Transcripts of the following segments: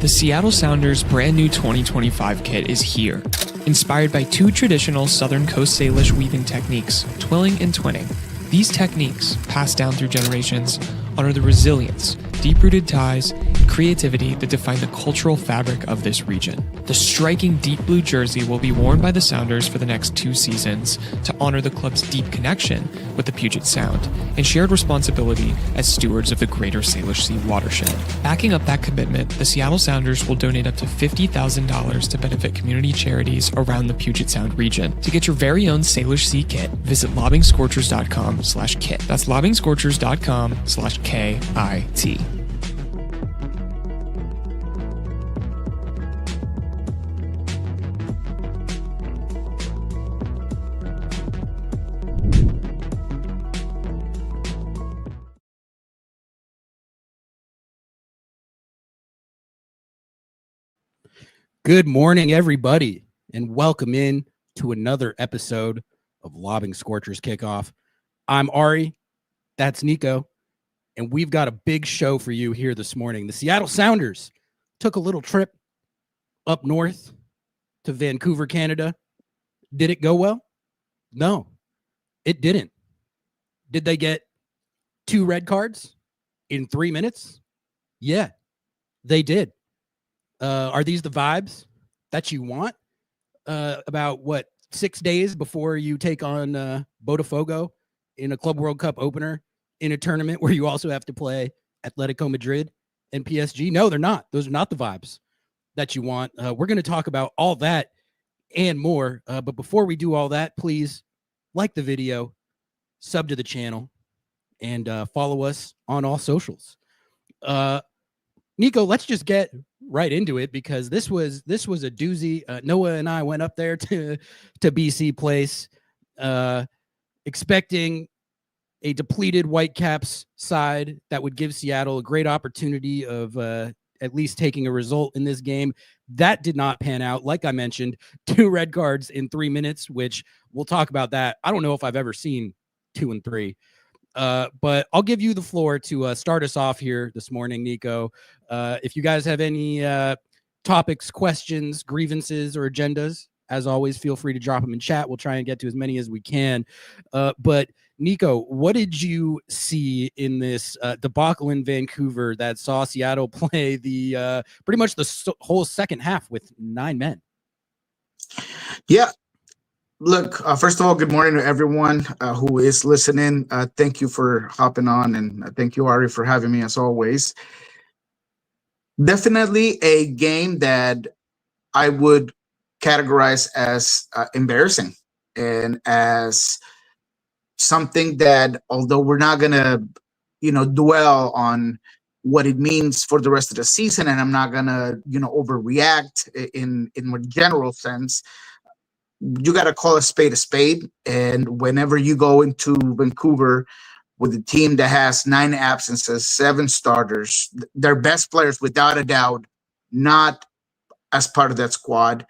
The Seattle Sounders' brand new 2025 kit is here. Inspired by two traditional Southern Coast Salish weaving techniques, twilling and twinning. These techniques, passed down through generations, honor the resilience, deep-rooted ties, and creativity that define the cultural fabric of this region. The striking deep blue jersey will be worn by the Sounders for the next 2 seasons to honor the club's deep connection with the Puget Sound and shared responsibility as stewards of the Greater Salish Sea watershed. Backing up that commitment, the Seattle Sounders will donate up to $50,000 to benefit community charities around the Puget Sound region. To get your very own Salish Sea kit, visit lobbingscorchers.com/kit. That's lobbingscorchers.com/KIT. Good morning, everybody, and welcome in to another episode of Lobbing Scorchers Kickoff. I'm Ari, that's Nico, and we've got a big show for you here this morning. The Seattle Sounders took a little trip up north to Vancouver, Canada. Did it go well? No, it didn't. Did they get 2 red cards in 3 minutes? Yeah, they did. Are these the vibes that you want about 6 days before you take on Botafogo in a Club World Cup opener in a tournament where you also have to play Atletico Madrid and PSG? No, they're not. Those are not the vibes that you want. We're going to talk about all that and more. But before we do all that, please like the video, sub to the channel, and follow us on all socials. Nico, let's just get right into it because this was a doozy. Noah and I went up there to BC Place, expecting a depleted Whitecaps side that would give Seattle a great opportunity of at least taking a result in this game. That did not pan out. Like I mentioned, 2 red cards in 3 minutes, which we'll talk about that. I don't know if I've ever seen 2 and 3. But I'll give you the floor to start us off here this morning, Nico. If you guys have any topics, questions, grievances, or agendas, as always, feel free to drop them in chat. We'll try and get to as many as we can. But Nico, what did you see in this debacle in Vancouver that saw Seattle play the pretty much the whole second half with 9 men? Yeah. Look, first of all, good morning to everyone who is listening. Thank you for hopping on, and thank you, Ari, for having me as always. Definitely a game that I would categorize as embarrassing and as something that, although we're not going to, dwell on what it means for the rest of the season, and I'm not going to, overreact in more general sense, you got to call a spade. And whenever you go into Vancouver with a team that has 9 absences, 7 starters, their best players, without a doubt, not as part of that squad.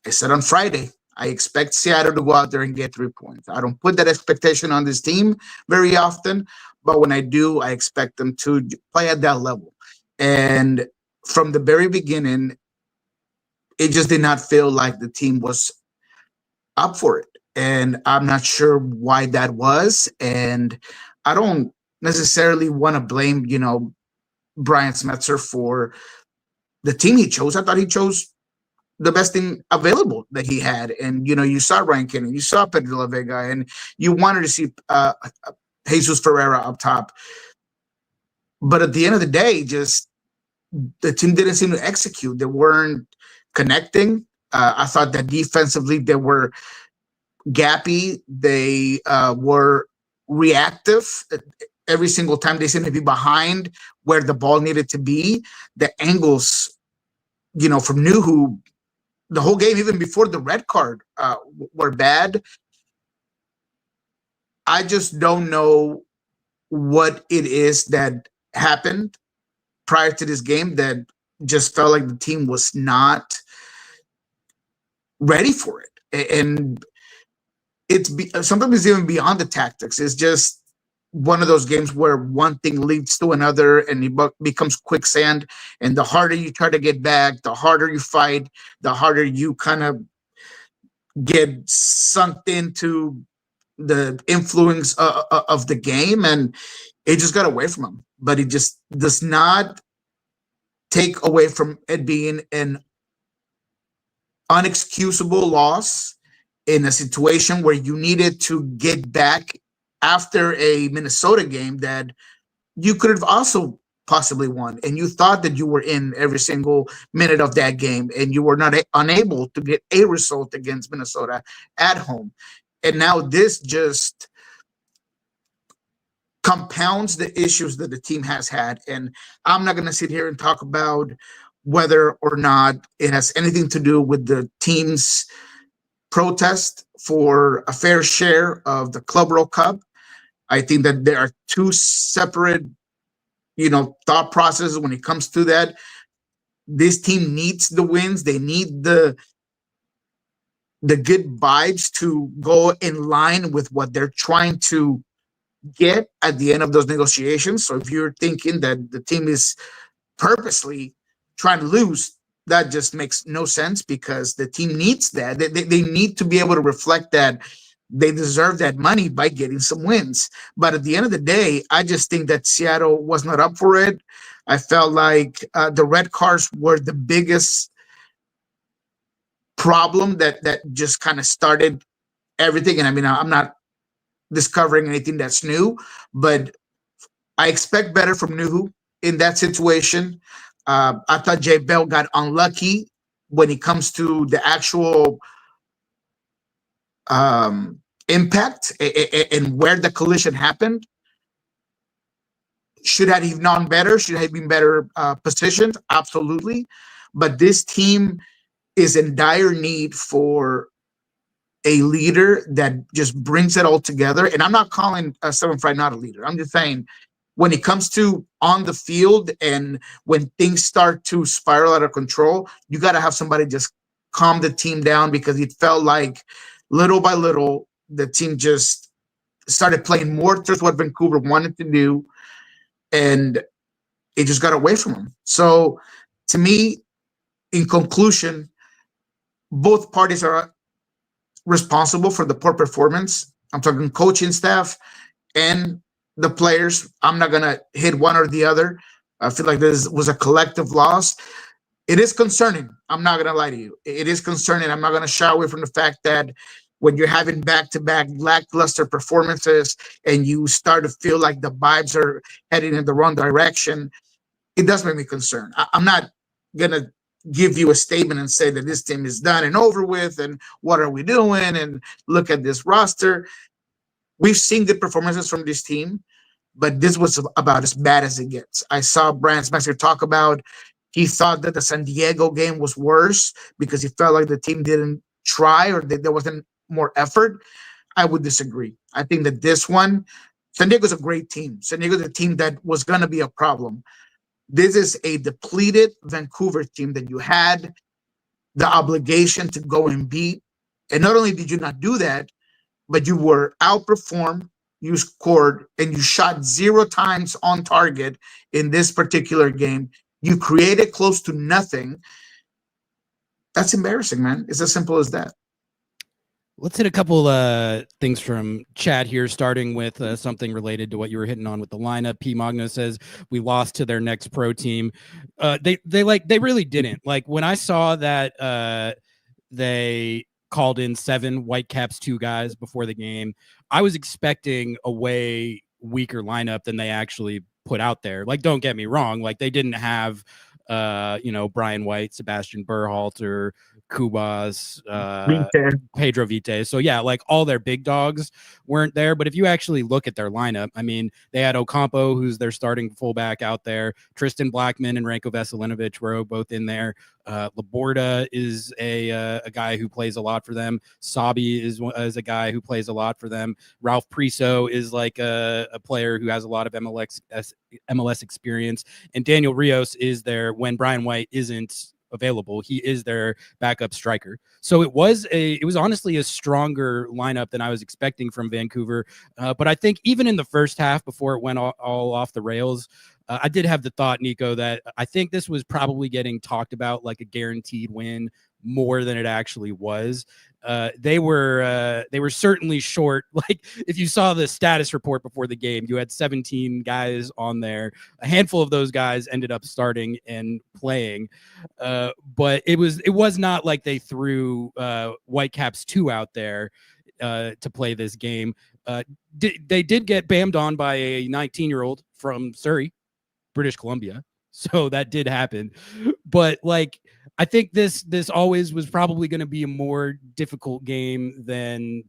I said on Friday, I expect Seattle to go out there and get 3 points. I don't put that expectation on this team very often, but when I do, I expect them to play at that level. And from the very beginning, it just did not feel like the team was up for it, and I'm not sure why that was. And I don't necessarily want to blame Brian Smetzer for the team he chose. I thought he chose the best thing available that he had, and you saw Ryan Kenny, you saw Pedro La Vega, and you wanted to see Jesus Ferreira up top, but at the end of the day, just the team didn't seem to execute. They weren't connecting. I thought that defensively they were gappy. They were reactive. Every single time they seemed to be behind where the ball needed to be. The angles, from Nuhu, the whole game, even before the red card, were bad. I just don't know what it is that happened prior to this game that just felt like the team was not ready for it. And sometimes it's even beyond the tactics. It's just one of those games where one thing leads to another and it becomes quicksand. And the harder you try to get back, the harder you fight, the harder you kind of get sunk into the influence of the game. And it just got away from him. But it just does not take away from it being an unexcusable loss in a situation where you needed to get back after a Minnesota game that you could have also possibly won, and you thought that you were in every single minute of that game, and you were not unable to get a result against Minnesota at home. And now this just compounds the issues that the team has had. And I'm not going to sit here and talk about whether or not it has anything to do with the team's protest for a fair share of the Club World Cup. I think that there are two separate, thought processes when it comes to that. This team needs the wins. They need the good vibes to go in line with what they're trying to get at the end of those negotiations. So if you're thinking that the team is purposely trying to lose, that just makes no sense, because the team needs that. They need to be able to reflect that they deserve that money by getting some wins. But at the end of the day, I just think that Seattle was not up for it. I felt like the red cards were the biggest problem that just kind of started everything. And I mean, I'm not discovering anything that's new, but I expect better from Nuhu in that situation. I thought Jay Bell got unlucky when it comes to the actual impact and where the collision happened. Should have he known better? Should have been better positioned? Absolutely. But this team is in dire need for a leader that just brings it all together. And I'm not calling Seven Fry not a leader. I'm just saying, when it comes to on the field and when things start to spiral out of control, you got to have somebody just calm the team down, because it felt like little by little, the team just started playing more towards what Vancouver wanted to do, and it just got away from them. So to me, in conclusion, both parties are responsible for the poor performance. I'm talking coaching staff and the players. I'm not going to hit one or the other. I feel like this was a collective loss. It is concerning. I'm not going to lie to you. It is concerning. I'm not going to shy away from the fact that when you're having back-to-back lackluster performances and you start to feel like the vibes are heading in the wrong direction, it does make me concerned. I'm not going to give you a statement and say that this team is done and over with and what are we doing and look at this roster. We've seen good performances from this team, but this was about as bad as it gets. I saw Brian Spencer talk about he thought that the San Diego game was worse because he felt like the team didn't try or that there wasn't more effort. I would disagree. I think that this one, San Diego's a great team. San Diego's a team that was going to be a problem. This is a depleted Vancouver team that you had the obligation to go and beat. And not only did you not do that, but you were outperformed, you scored, and you shot 0 times on target in this particular game. You created close to nothing. That's embarrassing, man. It's as simple as that. Let's hit a couple things from chat here, starting with something related to what you were hitting on with the lineup. P. Magno says we lost to their next pro team. They really didn't. Like when I saw that they called in 7 Whitecaps 2 guys before the game, I was expecting a way weaker lineup than they actually put out there. Like, don't get me wrong. Like they didn't have Brian White, Sebastian Berhalter, Kubas, Pedro Vite. So yeah, like all their big dogs weren't there. But if you actually look at their lineup, I mean, they had Ocampo, who's their starting fullback out there. Tristan Blackman and Ranko Veselinovic were both in there. Laborda is a guy who plays a lot for them. Sabi is a guy who plays a lot for them. Ralph Priso is like a player who has a lot of MLS experience. And Daniel Rios is there when Brian White isn't available. He is their backup striker. So it was honestly a stronger lineup than I was expecting from Vancouver. But I think even in the first half, before it went all off the rails, I did have the thought, Nico, that I think this was probably getting talked about like a guaranteed win more than it actually was. They were certainly short. Like if you saw the status report before the game, you had 17 guys on there. A handful of those guys ended up starting and playing, but it was not like they threw Whitecaps 2 out there to play this game. They did get bammed on by a 19-year-old from Surrey, British Columbia. So that did happen. But like, I think this always was probably going to be a more difficult game than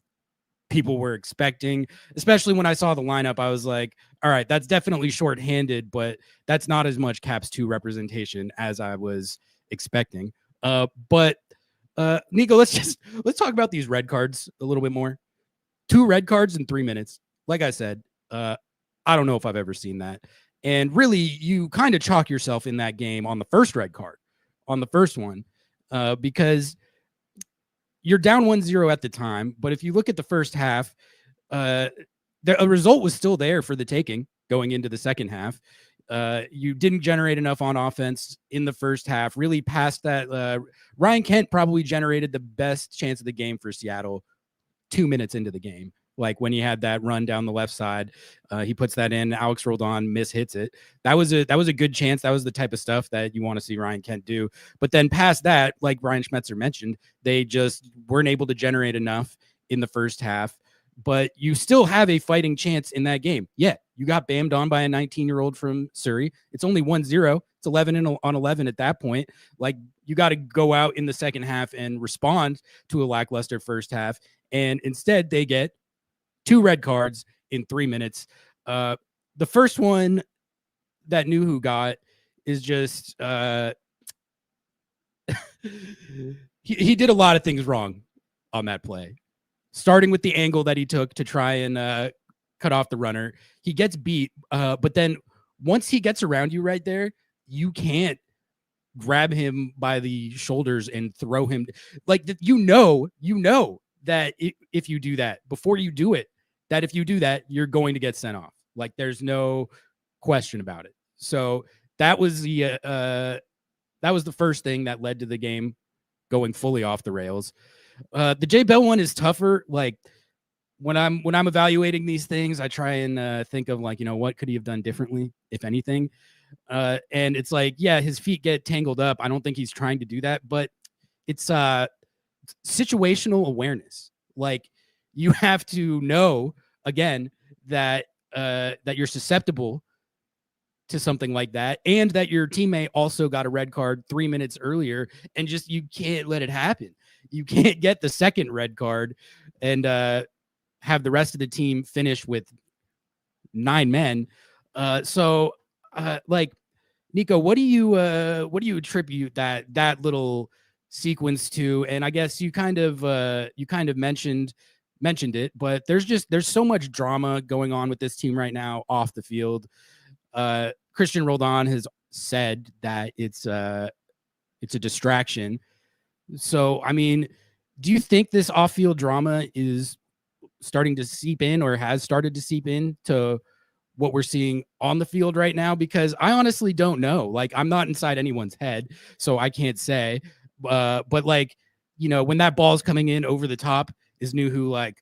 people were expecting, especially when I saw the lineup. I was like, all right, that's definitely shorthanded, but that's not as much Caps 2 representation as I was expecting. But Nico, let's talk about these red cards a little bit more. 2 red cards in 3 minutes. Like I said, I don't know if I've ever seen that. And really, you kind of chalk yourself in that game on the first red card, on the first one, because you're down 1-0 at the time. But if you look at the first half, a result was still there for the taking going into the second half. You didn't generate enough on offense in the first half. Really past that, Ryan Kent probably generated the best chance of the game for Seattle 2 minutes into the game. Like when he had that run down the left side, he puts that in. Alex Roldan hits it. That was a good chance. That was the type of stuff that you want to see Ryan Kent do. But then past that, like Brian Schmetzer mentioned, they just weren't able to generate enough in the first half. But you still have a fighting chance in that game. Yeah, you got bammed on by a 19-year-old from Surrey. It's only 1-0. It's 11 on 11 at that point. Like you got to go out in the second half and respond to a lackluster first half. And instead, they get 2 red cards in 3 minutes. The first one that Nuhu got is just he did a lot of things wrong on that play, starting with the angle that he took to try and cut off the runner. He gets beat, but then once he gets around you right there, you can't grab him by the shoulders and throw him. Like you know that if you do that, before you do it, that if you do that, you're going to get sent off. Like there's no question about it. So that was the first thing that led to the game going fully off the rails. The Jay Bell one is tougher. Like when I'm evaluating these things, I try and think of like, what could he have done differently, if anything? And it's like, yeah, his feet get tangled up. I don't think he's trying to do that, but it's situational awareness. Like you have to know again that you're susceptible to something like that, and that your teammate also got a red card 3 minutes earlier, and just you can't let it happen. You can't get the second red card and have the rest of the team finish with 9 men. So like Nico, what do you attribute that little sequence to? And I guess you kind of mentioned it, but there's so much drama going on with this team right now off the field. Christian Roldan has said that it's a distraction. So, I mean, do you think this off-field drama is starting to seep in, or has started to seep in to what we're seeing on the field right now? Because I honestly don't know. Like, I'm not inside anyone's head, so I can't say. But like, when that ball's coming in over the top, is Nuhu like,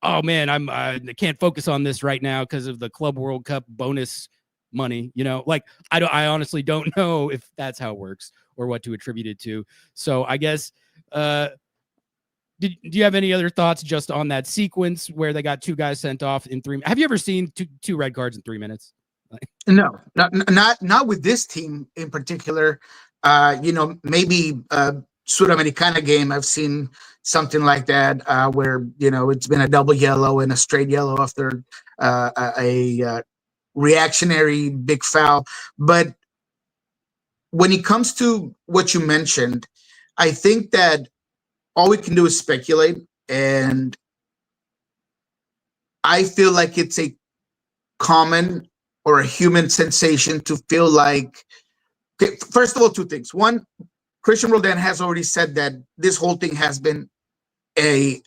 oh man, I can't focus on this right now because of the Club World Cup bonus money, like I honestly don't know if that's how it works or what to attribute it to. So I guess, do you have any other thoughts just on that sequence where they got 2 guys sent off in 3? Have you ever seen two red cards in 3 minutes? No, not with this team in particular. Maybe Sudamericana game, I've seen something like that where it's been a double yellow and a straight yellow after a reactionary big foul. But when it comes to what you mentioned, I think that all we can do is speculate, and I feel like it's a common or a human sensation to feel like, okay, first of all, 2 things. One, Christian Roldan has already said that this whole thing has been a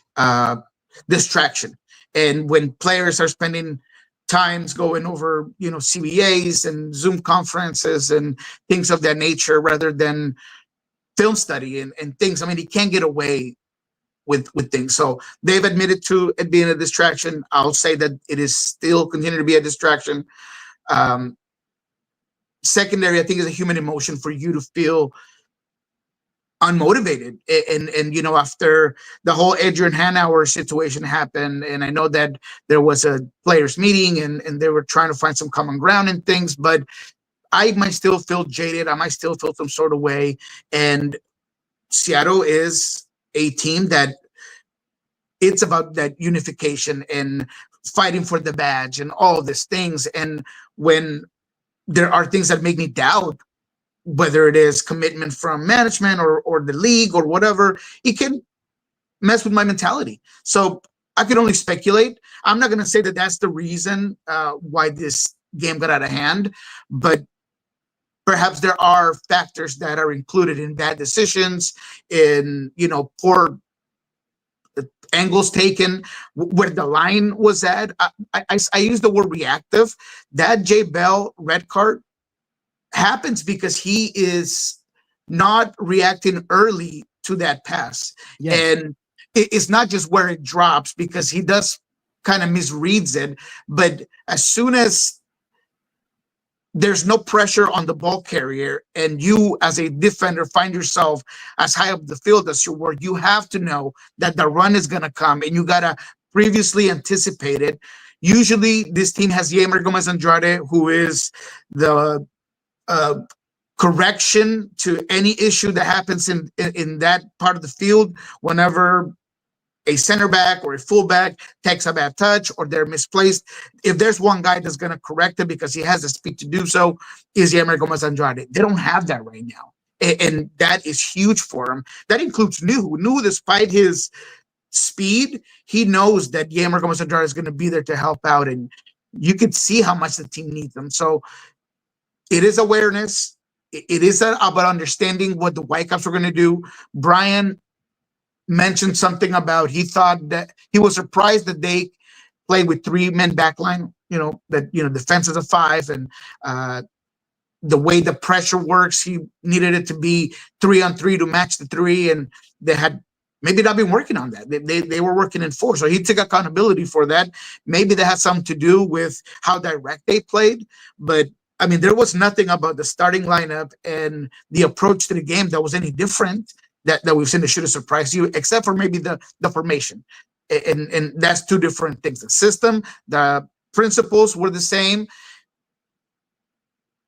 distraction. And when players are spending times going over, CBAs and Zoom conferences and things of that nature rather than film study and things, I mean, he can't get away with things. So they've admitted to it being a distraction. I'll say that it is still continue to be a distraction. Secondary, I think, is a human emotion for you to feel unmotivated. And after the whole Adrian Hanauer situation happened, and I know that there was a players meeting and they were trying to find some common ground and things, but I might still feel jaded. I might still feel some sort of way. And Seattle is a team that it's about that unification and fighting for the badge and all of these things. And when there are things that make me doubt whether it is commitment from management or the league or whatever, it can mess with my mentality. So I can only speculate. I'm not going to say that that's the reason why this game got out of hand, but perhaps there are factors that are included in bad decisions, in poor angles taken, where the line was at. I use the word reactive. That Jay Bell red card happens because he is not reacting early to that pass. Yes. And it's not just where it drops, because he does kind of misreads it. But as soon as there's no pressure on the ball carrier and you as a defender find yourself as high up the field as you were, you have to know that the run is going to come and you got to previously anticipate it. Usually this team has Yemer Gomez Andrade, who is the correction to any issue that happens in that part of the field whenever a center back or a fullback takes a bad touch or they're misplaced. If there's one guy that's going to correct it because he has the speed to do so, is Yemer Gomez Andrade. They don't have that right now. And that is huge for him. That includes Nuhu. Nuhu, despite his speed, he knows that Yemer Gomez Andrade is going to be there to help out. And you can see how much the team needs them. So it is awareness. It is about understanding what the Whitecaps were going to do. Brian mentioned something about he thought that he was surprised that they played with 3-man backline, defense is a 5, and the way the pressure works, he needed it to be 3-on-3 to match the 3, and they had maybe not been working on that. They were working in 4, so he took accountability for that. Maybe that has something to do with how direct they played, but I mean, there was nothing about the starting lineup and the approach to the game that was any different that we've seen that should have surprised you, except for maybe the formation. And that's two different things. The system, the principles were the same.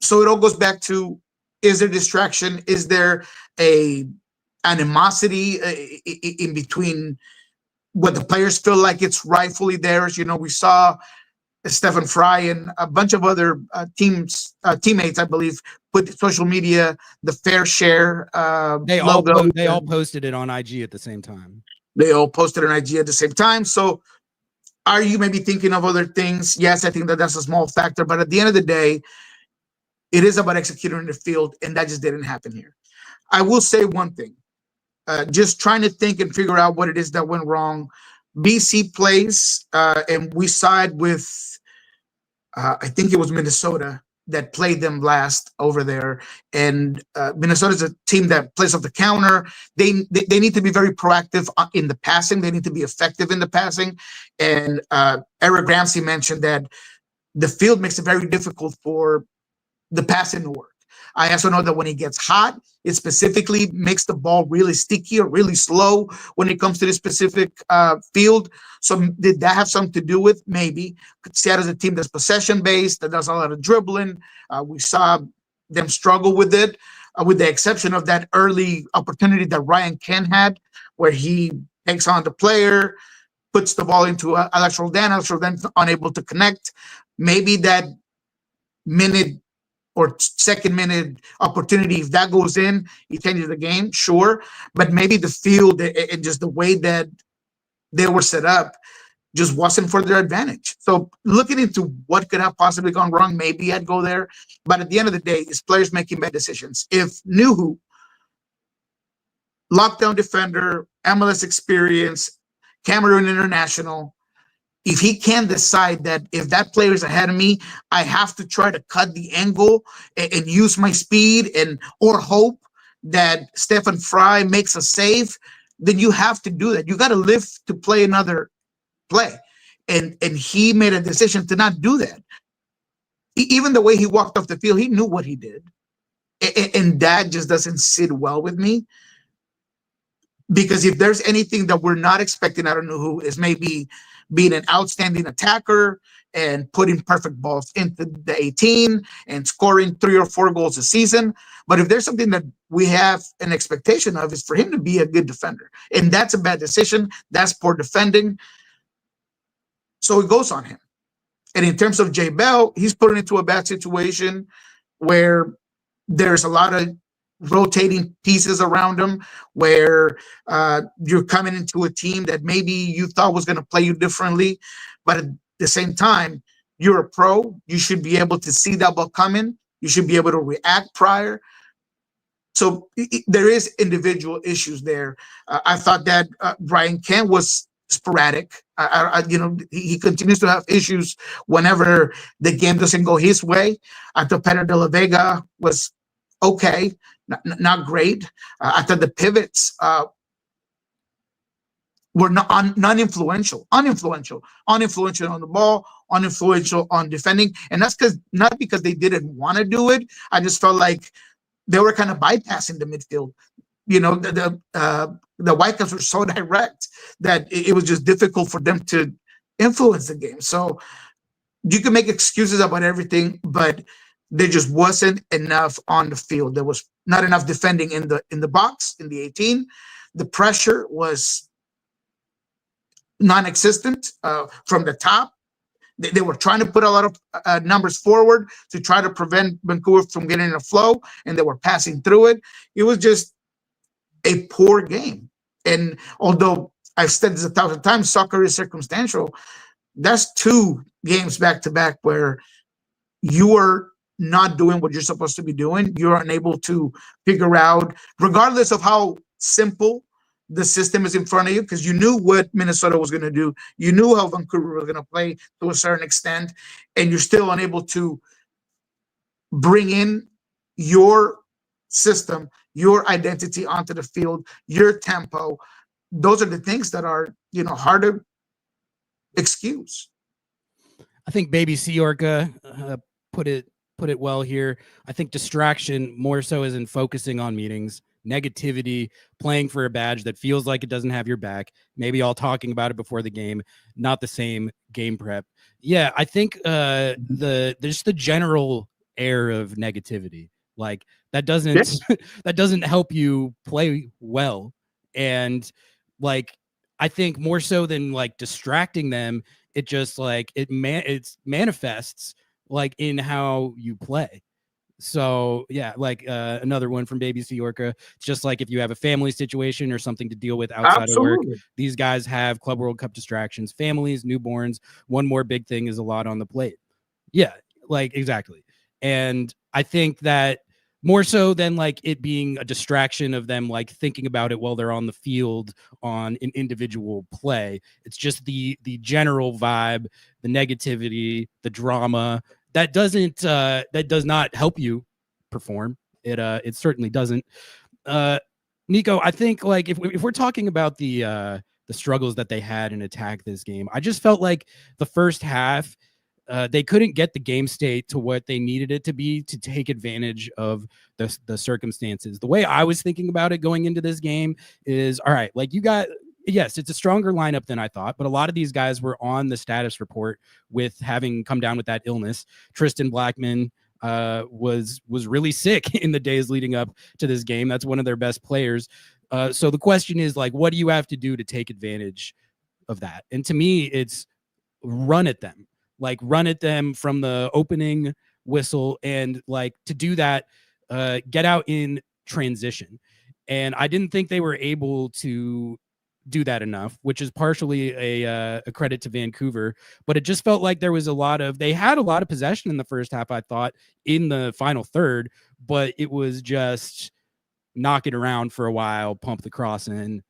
So it all goes back to, is there distraction? Is there a animosity in between what the players feel like it's rightfully theirs? We saw Stephen Fry and a bunch of other teammates, I believe, put social media, the fair share they all posted it on IG at the same time. They all posted on IG at the same time. So are you maybe thinking of other things? Yes, I think that's a small factor. But at the end of the day, it is about executing in the field, and that just didn't happen here. I will say one thing. Just trying to think and figure out what it is that went wrong. BC plays, and we side with, I think it was Minnesota that played them last over there. And Minnesota is a team that plays off the counter. They need to be very proactive in the passing. They need to be effective in the passing. And Eric Ramsey mentioned that the field makes it very difficult for the passing to work. I also know that when it gets hot, it specifically makes the ball really sticky or really slow when it comes to the specific field. So did that have something to do with? Maybe. Seattle's a team that's possession-based, that does a lot of dribbling. We saw them struggle with it, with the exception of that early opportunity that Ryan Kent had, where he takes on the player, puts the ball into Alex Roldan. Alex Roldan's unable to connect. Maybe that minute or second minute opportunity, if that goes in, it changes the game, sure. But maybe the field and just the way that they were set up just wasn't for their advantage. So looking into what could have possibly gone wrong, maybe I'd go there. But at the end of the day, it's players making bad decisions. If Nuhu lockdown defender, MLS experience, Cameroon international. If he can decide that if that player is ahead of me, I have to try to cut the angle and use my speed or hope that Stefan Fry makes a save, then you have to do that. You got to live to play another play. And he made a decision to not do that. Even the way he walked off the field, he knew what he did. And that just doesn't sit well with me. Because if there's anything that we're not expecting out of Nuhu is maybe being an outstanding attacker and putting perfect balls into the 18 and scoring 3 or 4 goals a season. But if there's something that we have an expectation of, is for him to be a good defender. And that's a bad decision. That's poor defending. So it goes on him. And in terms of Jay Bell, he's put into a bad situation where there's a lot of rotating pieces around him, where you're coming into a team that maybe you thought was going to play you differently, but at the same time, you're a pro. You should be able to see that ball coming. You should be able to react prior. So there is individual issues there. I thought that Brian Kent was sporadic. He continues to have issues whenever the game doesn't go his way. I thought Pedro de la Vega was okay. Not great. I thought the pivots were uninfluential on the ball, uninfluential on defending, and that's not because they didn't want to do it. I just felt like they were kind of bypassing the midfield. The Whitecaps were so direct that it was just difficult for them to influence the game. So you can make excuses about everything, but there just wasn't enough on the field. There was not enough defending in the box, in the 18. The pressure was non-existent from the top. They were trying to put a lot of numbers forward to try to prevent Vancouver from getting in a flow, and they were passing through it. It was just a poor game. And although I've said this 1,000 times, soccer is circumstantial, that's 2 games back-to-back where you are not doing what you're supposed to be doing. You're unable to figure out, regardless of how simple the system is in front of you, because you knew what Minnesota was going to do. You knew how Vancouver was going to play to a certain extent, and you're still unable to bring in your system, your identity onto the field, your tempo. Those are the things that are, hard to excuse. I think Baby Siorka put it well here. I think distraction more so is in focusing on meetings, negativity, playing for a badge that feels like it doesn't have your back, maybe all talking about it before the game, not the same game prep. Yeah, I think there's the general air of negativity. Like that doesn't help you play well. And like I think more so than like distracting them, it just like it manifests like in how you play. So yeah, like another one from Baby Siorka. It's just like if you have a family situation or something to deal with outside of work, these guys have Club World Cup distractions, families, newborns. One more big thing is a lot on the plate. Yeah, like exactly. And I think that more so than like it being a distraction of them like thinking about it while they're on the field on an individual play, it's just the general vibe, the negativity, the drama that does not help you perform. It certainly doesn't. Nico, I think like if we're talking about the struggles that they had in attack this game, I just felt like the first half they couldn't get the game state to what they needed it to be to take advantage of the circumstances. The way I was thinking about it going into this game is, all right, like yes, it's a stronger lineup than I thought, but a lot of these guys were on the status report with having come down with that illness. Tristan Blackman was really sick in the days leading up to this game. That's one of their best players. So the question is like, what do you have to do to take advantage of that? And to me, it's run at them. Like run at them from the opening whistle, and like to do that, get out in transition. And I didn't think they were able to do that enough, which is partially a credit to Vancouver. But it just felt like there was they had a lot of possession in the first half, I thought, in the final third, but it was just knock it around for a while, pump the cross in,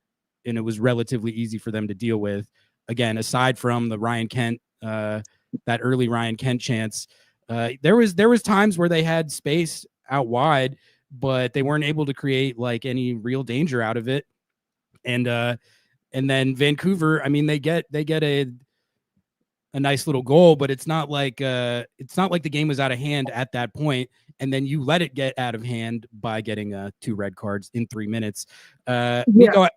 and it was relatively easy for them to deal with. Again, aside from the Ryan Kent, that early Ryan Kent chance, there was times where they had space out wide, but they weren't able to create like any real danger out of it. And then Vancouver, I mean, they get a nice little goal, but it's not like the game was out of hand at that point, and then you let it get out of hand by getting 2 red cards in 3 minutes. Nico,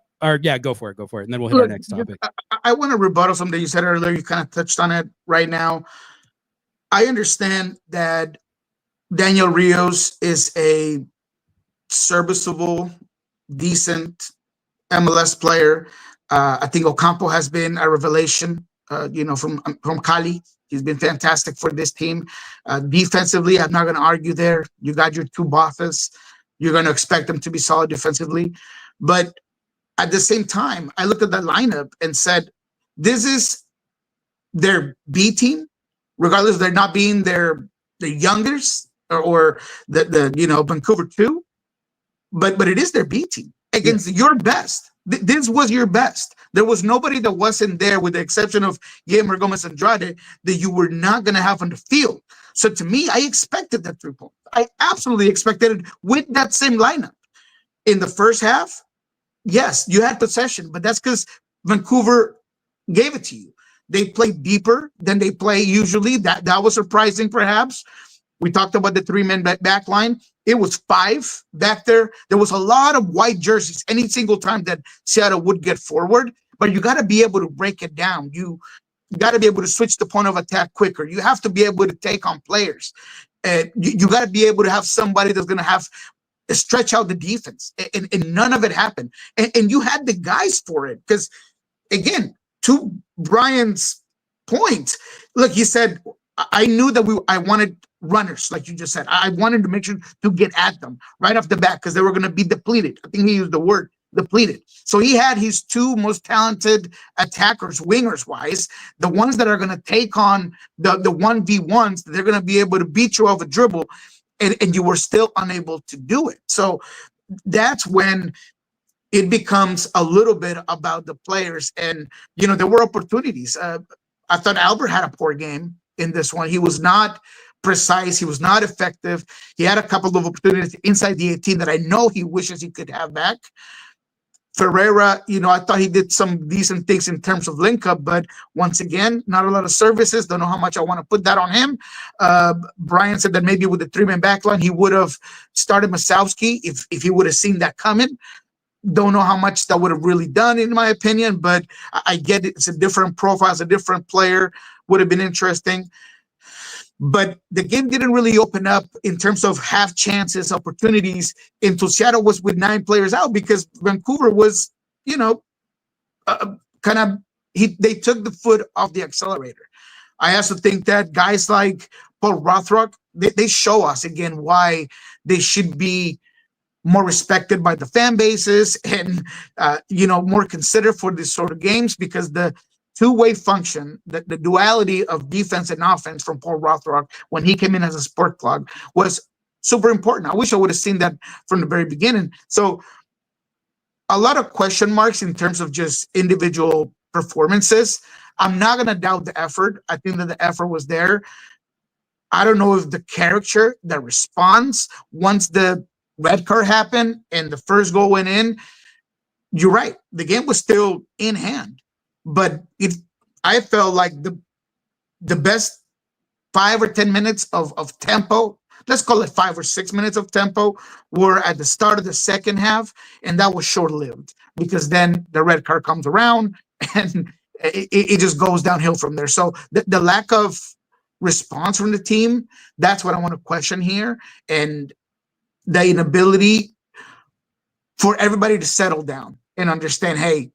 go for it, and then we'll hit our next topic. I want to rebuttal something that you said earlier. You kind of touched on it right now. I understand that Daniel Rios is a serviceable, decent MLS player. I think Ocampo has been a revelation. From Cali, he's been fantastic for this team. Defensively, I'm not going to argue there. You got your 2 bosses. You're going to expect them to be solid defensively. But at the same time, I looked at that lineup and said, this is their B team, regardless of they're not being the youngest or the Vancouver 2. But it is their B team against your best. This was your best. There was nobody that wasn't there, with the exception of Guillermo Gomez Andrade, that you were not going to have on the field. So to me, I expected that 3 points. I absolutely expected it with that same lineup. In the first half, yes, you had possession, but that's because Vancouver gave it to you. They played deeper than they play usually. That was surprising, perhaps. We talked about the 3-man back line. It was 5 back there. There was a lot of white jerseys any single time that Seattle would get forward, but you got to be able to break it down. You got to be able to switch the point of attack quicker. You have to be able to take on players. You got to be able to have somebody that's going to have stretch out the defense, and none of it happened. And you had the guys for it, because, again, to Brian's point, look, he said, I knew that I wanted runners, like you just said. I wanted to make sure to get at them right off the bat, because they were going to be depleted. I think he used the word depleted. So he had his 2 most talented attackers, wingers-wise, the ones that are going to take on the 1v1s, they're going to be able to beat you off a dribble, and you were still unable to do it. So that's when it becomes a little bit about the players. And, there were opportunities. I thought Albert had a poor game in this one. He was not precise. He was not effective. He had a couple of opportunities inside the 18 that I know he wishes he could have back. Ferreira, I thought he did some decent things in terms of link up, but once again, not a lot of services. Don't know how much I want to put that on him. Brian said that maybe with the 3-man back line, he would have started Masowski if he would have seen that coming. Don't know how much that would have really done, in my opinion, but I get it. It's a different profile. It's a different player. Would have been interesting. But the game didn't really open up in terms of half chances, opportunities, until Seattle was with 9 players out, because Vancouver was, they took the foot off the accelerator. I also think that guys like Paul Rothrock, they show us again why they should be more respected by the fan bases and, more considered for these sort of games, because the two-way function, the duality of defense and offense from Paul Rothrock when he came in as a sport plug was super important. I wish I would have seen that from the very beginning. So a lot of question marks in terms of just individual performances. I'm not going to doubt the effort. I think that the effort was there. I don't know if the character, the response, once the red card happened and the first goal went in, you're right. The game was still in hand. But I felt like the best 5 or 10 minutes of tempo, let's call it 5 or 6 minutes of tempo, were at the start of the second half, and that was short-lived, because then the red card comes around and it just goes downhill from there. So the lack of response from the team, that's what I want to question here, and the inability for everybody to settle down and understand, hey,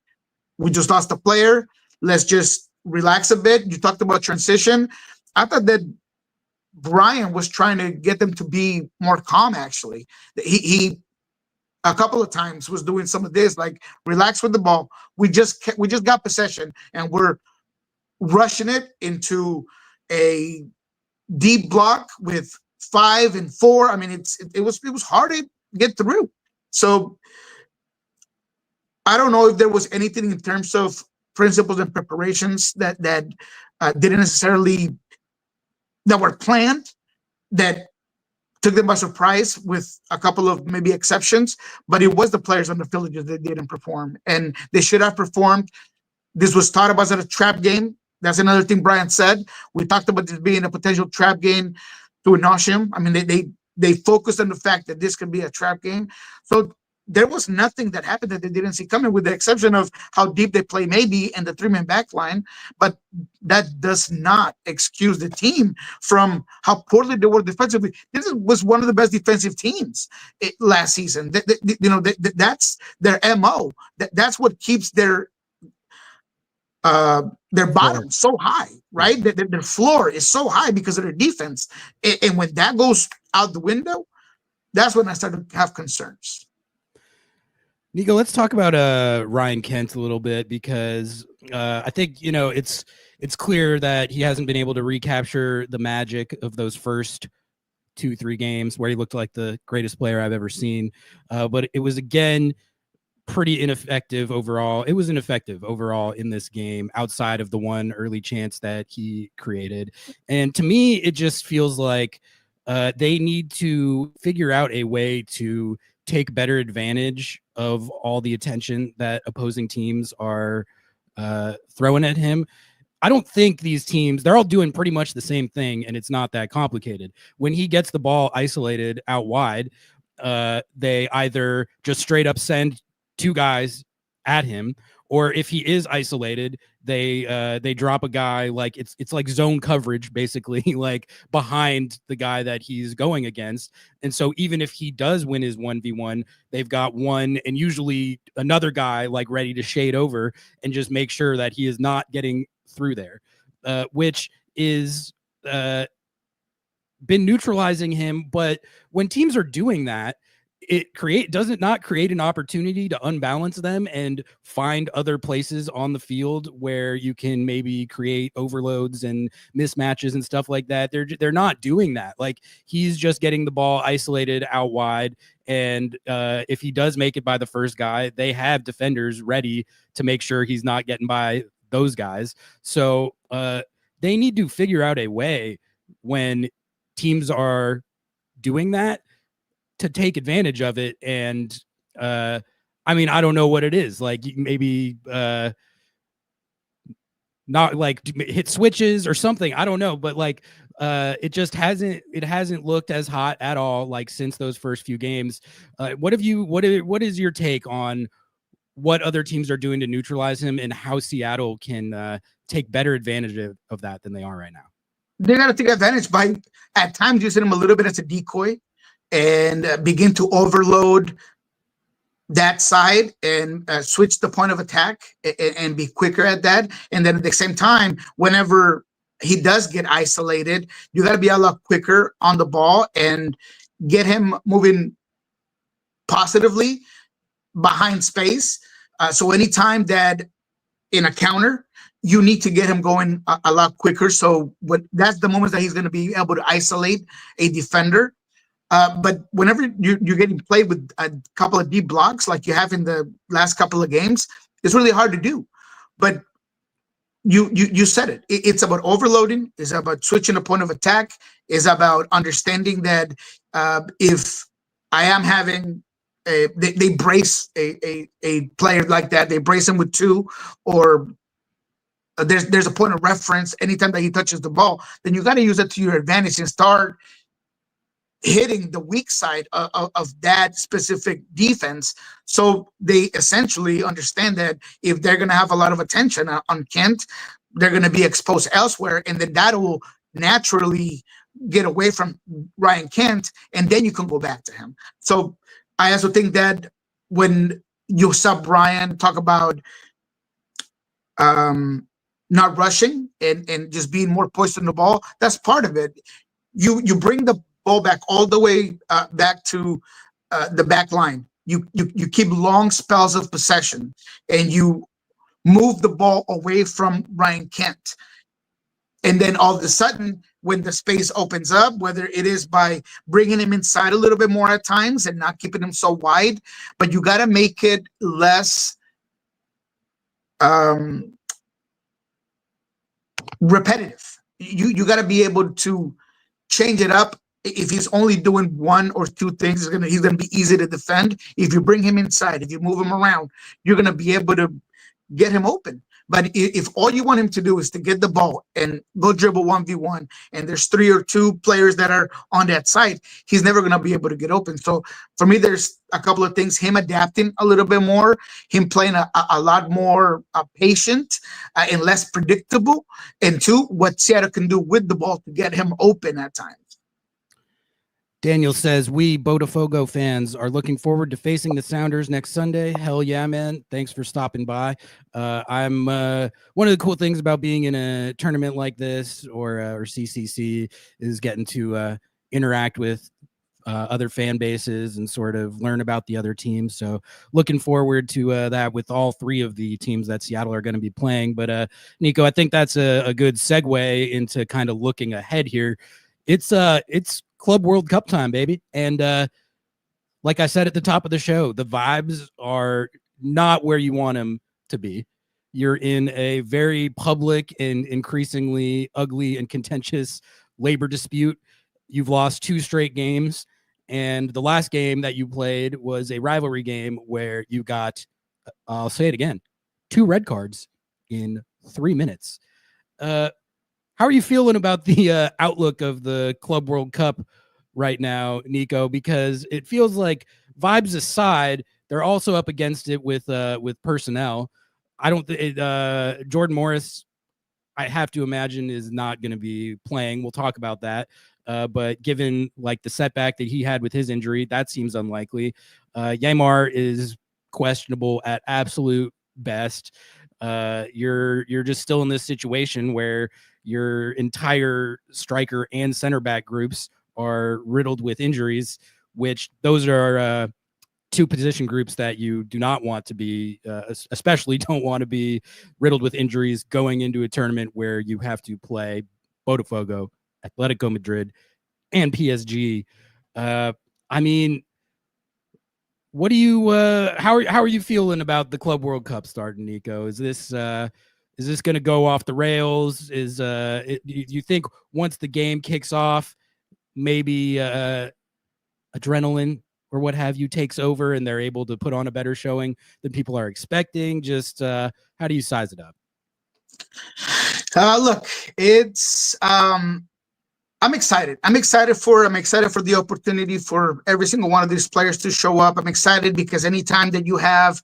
we just lost a player. Let's just relax a bit. You talked about transition. I thought that Brian was trying to get them to be more calm, actually. He a couple of times was doing some of this, like, relax with the ball. We just got possession, and we're rushing it into a deep block with 5 and 4. I mean, it was hard to get through. So I don't know if there was anything in terms of principles and preparations that didn't necessarily, that were planned, that took them by surprise, with a couple of maybe exceptions, but it was the players on the field that didn't perform, and they should have performed. This was thought of as a trap game. That's another thing Brian said. We talked about this being a potential trap game to nauseam. I mean, they focused on the fact that this could be a trap game. So there was nothing that happened that they didn't see coming, with the exception of how deep they play maybe and the three-man back line. But that does not excuse the team from how poorly they were defensively. This was one of the best defensive teams last season. That's their MO. That's what keeps their bottom so high, right? Their floor is so high because of their defense. And when that goes out the window, that's when I start to have concerns. Nico, let's talk about Ryan Kent a little bit, because I think, it's clear that he hasn't been able to recapture the magic of those first 2-3 games where he looked like the greatest player I've ever seen. But it was, again, pretty ineffective overall. It was ineffective overall in this game, outside of the one early chance that he created. And to me, it just feels like they need to figure out a way to take better advantage of all the attention that opposing teams are throwing at him. I don't think these teams, they're all doing pretty much the same thing, and it's not that complicated. When he gets the ball isolated out wide, they either just straight up send 2 guys at him, or if he is isolated, they drop a guy, like it's like zone coverage, basically, like behind the guy that he's going against. And so even if he does win his 1v1, they've got one and usually another guy like ready to shade over and just make sure that he is not getting through there, which is been neutralizing him. But when teams are doing that, does it not create an opportunity to unbalance them and find other places on the field where you can maybe create overloads and mismatches and stuff like that? They're not doing that. Like, he's just getting the ball isolated out wide, and if he does make it by the first guy, they have defenders ready to make sure he's not getting by those guys. So they need to figure out a way, when teams are doing that, to take advantage of it. And I mean, I don't know what it is, like maybe not like hit switches or something, I don't know, but like it hasn't looked as hot at all, like since those first few games. What is your take on what other teams are doing to neutralize him, and how Seattle can take better advantage of that than they are right now? They got to take advantage by at times using him a little bit as a decoy, and begin to overload that side and switch the point of attack and be quicker at that. And then at the same time, whenever he does get isolated, you got to be a lot quicker on the ball and get him moving positively behind space. So anytime that in a counter, you need to get him going a lot quicker. So that's the moment that he's going to be able to isolate a defender. But whenever you're getting played with a couple of deep blocks like you have in the last couple of games, it's really hard to do. But you said it. It's about overloading. It's about switching the point of attack. It's about understanding that if I am having they brace a player like that, they brace him with 2, or there's a point of reference anytime that he touches the ball, then you got to use it to your advantage and start hitting the weak side of that specific defense. So they essentially understand that if they're going to have a lot of attention on Kent, they're going to be exposed elsewhere, and then that will naturally get away from Ryan Kent, and then you can go back to him. So I also think that when you sub Ryan, talk about not rushing and just being more poised on the ball, that's part of it. You bring the ball back all the way back to the back line. You keep long spells of possession, and you move the ball away from Ryan Kent. And then all of a sudden, when the space opens up, whether it is by bringing him inside a little bit more at times and not keeping him so wide, but you got to make it less repetitive. You got to be able to change it up. If he's only doing one or two things, he's gonna be easy to defend. If you bring him inside, if you move him around, you're gonna be able to get him open. But if all you want him to do is to get the ball and go dribble 1v1, and there's 3 or 2 players that are on that side, he's never going to be able to get open. So for me, there's a couple of things: him adapting a little bit more, him playing a lot more patient and less predictable, and 2, what Seattle can do with the ball to get him open at times. Daniel says, we Botafogo fans are looking forward to facing the Sounders next Sunday. Hell yeah, man. Thanks for stopping by. I'm one of the cool things about being in a tournament like this or CCC is getting to interact with other fan bases and sort of learn about the other teams. So looking forward to that with all 3 of the teams that Seattle are going to be playing. But Nico, I think that's a good segue into kind of looking ahead here. It's Club World Cup time, baby. And like I said at the top of the show, the vibes are not where you want them to be. You're in a very public and increasingly ugly and contentious labor dispute. You've lost 2 straight games. And the last game that you played was a rivalry game where you got, I'll say it again, 2 red cards in 3 minutes. How are you feeling about the outlook of the Club World Cup right now, Nico? Because it feels like, vibes aside, they're also up against it with personnel. I don't Jordan Morris, I have to imagine, is not going to be playing. We'll talk about that. But given like the setback that he had with his injury, that seems unlikely. Yamar is questionable at absolute best. You're just still in this situation where your entire striker and center back groups are riddled with injuries, which those are 2 position groups that you do not want to be, especially don't want to be riddled with injuries going into a tournament where you have to play Botafogo, Atletico Madrid, and PSG. I mean, what do you? How are you feeling about the Club World Cup starting, Nico? Is this going to go off the rails? Do you think once the game kicks off, maybe adrenaline or what have you takes over and they're able to put on a better showing than people are expecting? Just how do you size it up? Look, it's I'm excited. I'm excited for the opportunity for every single one of these players to show up. I'm excited because anytime that you have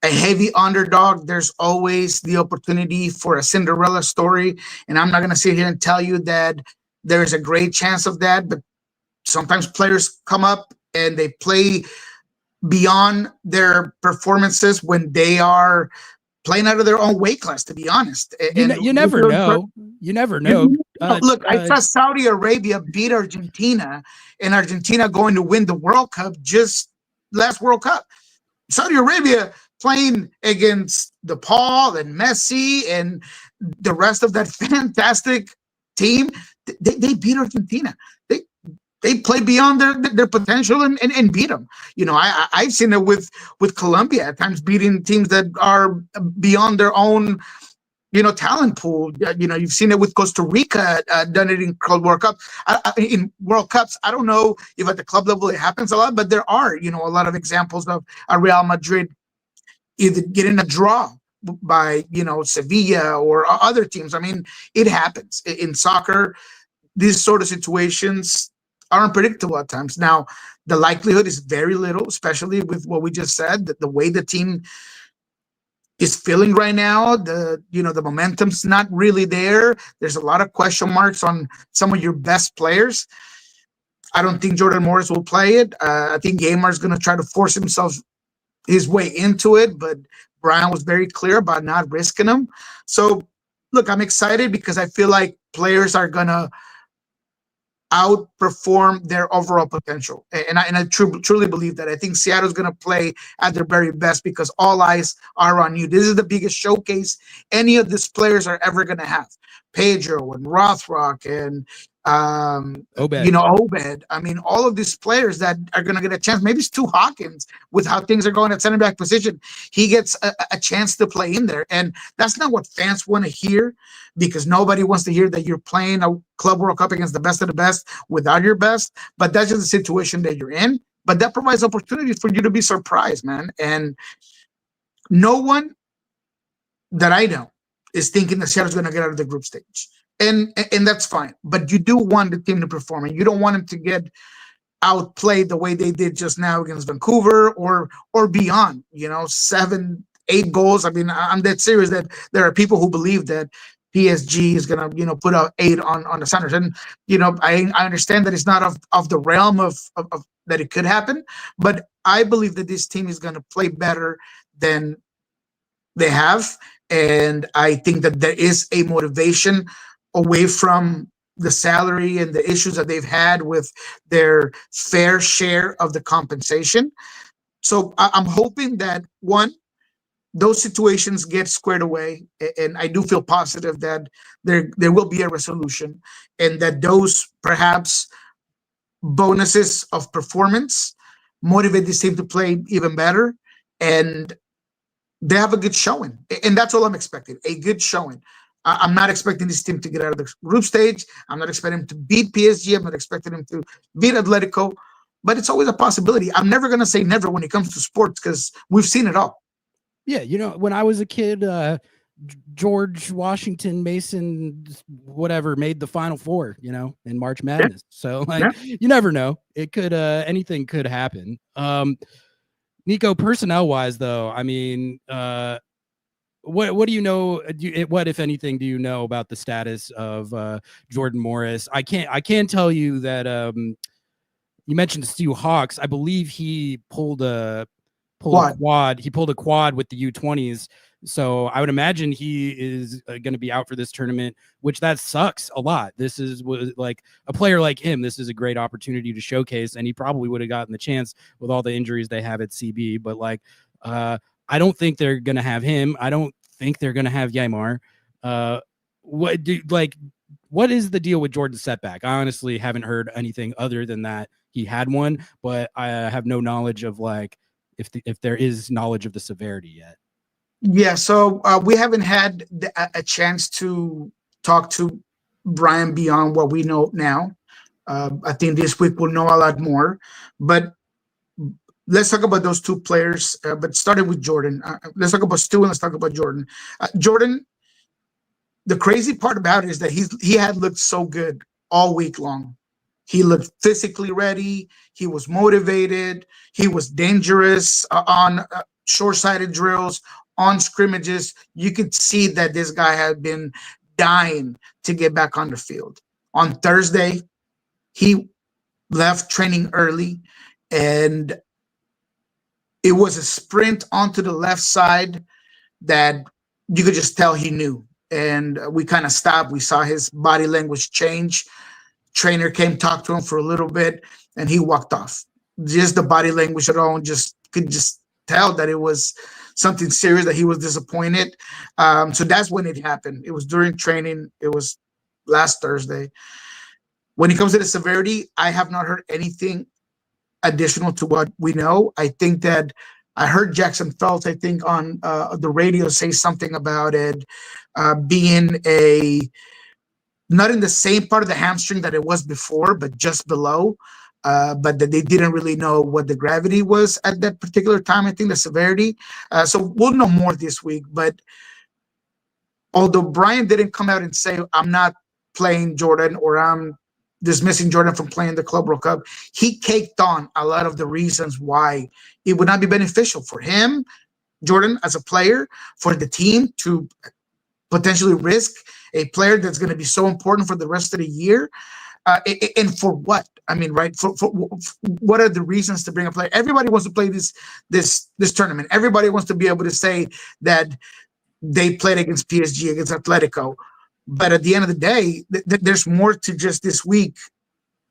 a heavy underdog, there's always the opportunity for a Cinderella story. And I'm not going to sit here and tell you that there's a great chance of that, but sometimes players come up and they play beyond their performances when they are playing out of their own weight class, to be honest. You never know. You never know. Look, I saw Saudi Arabia beat Argentina, and Argentina going to win the World Cup just last World Cup. Saudi Arabia playing against DePaul and Messi and the rest of that fantastic team, they beat Argentina. They played beyond their potential and beat them. You know, I've seen it with Colombia at times beating teams that are beyond their own, talent pool. You know, you've seen it with Costa Rica, done it in World Cup. In World Cups, I don't know if at the club level it happens a lot, but there are, a lot of examples of a Real Madrid either getting a draw by, Sevilla or other teams. I mean, it happens in soccer. These sort of situations are unpredictable at times. Now, the likelihood is very little, especially with what we just said, that the way the team is feeling right now, the momentum's not really there. There's a lot of question marks on some of your best players. I don't think Jordan Morris will play it. I think Gamar's going to try to force his way into it, but Brian was very clear about not risking him. So, look, I'm excited because I feel like players are going to outperform their overall potential. And I truly believe that. I think Seattle's going to play at their very best because all eyes are on you. This is the biggest showcase any of these players are ever going to have. Pedro and Rothrock and Obed. I mean, all of these players that are going to get a chance. Maybe it's Stu Hawkins with how things are going at center back position. He gets a chance to play in there. And that's not what fans want to hear, because nobody wants to hear that you're playing a Club World Cup against the best of the best without your best. But that's just the situation that you're in. But that provides opportunities for you to be surprised, man. And no one that I know is thinking that Seattle's going to get out of the group stage. And that's fine. But you do want the team to perform, and you don't want them to get outplayed the way they did just now against Vancouver or beyond, 7, 8 goals. I mean, I'm dead serious that there are people who believe that PSG is going to, put out 8 on the Sounders. And, I understand that it's not of the realm of that it could happen, but I believe that this team is going to play better than they have. And I think that there is a motivation away from the salary and the issues that they've had with their fair share of the compensation. So I'm hoping that, one, those situations get squared away. And I do feel positive that there will be a resolution, and that those perhaps bonuses of performance motivate this team to play even better. And they have a good showing. And that's all I'm expecting, a good showing. I'm not expecting this team to get out of the group stage. I'm not expecting them to beat PSG. I'm not expecting them to beat Atletico. But it's always a possibility. I'm never going to say never when it comes to sports, because we've seen it all. Yeah, when I was a kid, George Washington Mason, whatever, made the Final Four, in March Madness. Yeah. So, You never know. It could, anything could happen. Nico, personnel-wise, though, I mean, what do you know? What, if anything, do you know about the status of Jordan Morris? I can tell you that you mentioned Stu Hawks. I believe he pulled a quad. He pulled a quad with the U20s. So I would imagine he is going to be out for this tournament, which that sucks a lot. This is like a player like him. This is a great opportunity to showcase, and he probably would have gotten the chance with all the injuries they have at CB. But I don't think they're going to have him. I don't think they're going to have Yaimar. What is the deal with Jordan's setback? I honestly haven't heard anything other than that he had one, but I have no knowledge of if there is knowledge of the severity yet. Yeah, so we haven't had a chance to talk to Brian beyond what we know now. I think this week we'll know a lot more. But let's talk about those two players, but starting with Jordan. Let's talk about Stu and let's talk about Jordan. Jordan, the crazy part about it is that he had looked so good all week long. He looked physically ready. He was motivated. He was dangerous on short-sided drills, on scrimmages. You could see that this guy had been dying to get back on the field. On Thursday, he left training early, and it was a sprint onto the left side that you could just tell he knew. And we kind of stopped. We saw his body language change. Trainer came, talked to him for a little bit, and he walked off. Just the body language alone could just tell that it was something serious, that he was disappointed. So that's when it happened. It was during training. It was last Thursday. When it comes to the severity, I have not heard anything additional to what we know. I think that I heard Jackson Phelps, I think, on the radio say something about it being not in the same part of the hamstring that it was before, but just below. But that they didn't really know what the gravity was at that particular time. I think the severity. So we'll know more this week. But although Brian didn't come out and say, I'm not playing Jordan or I'm dismissing Jordan from playing the Club World Cup, he caked on a lot of the reasons why it would not be beneficial for him, Jordan, as a player, for the team to potentially risk a player that's going to be so important for the rest of the year. And for what? I mean, right? For what are the reasons to bring a player? Everybody wants to play this tournament. Everybody wants to be able to say that they played against PSG, against Atletico. But at the end of the day, there's more to just this week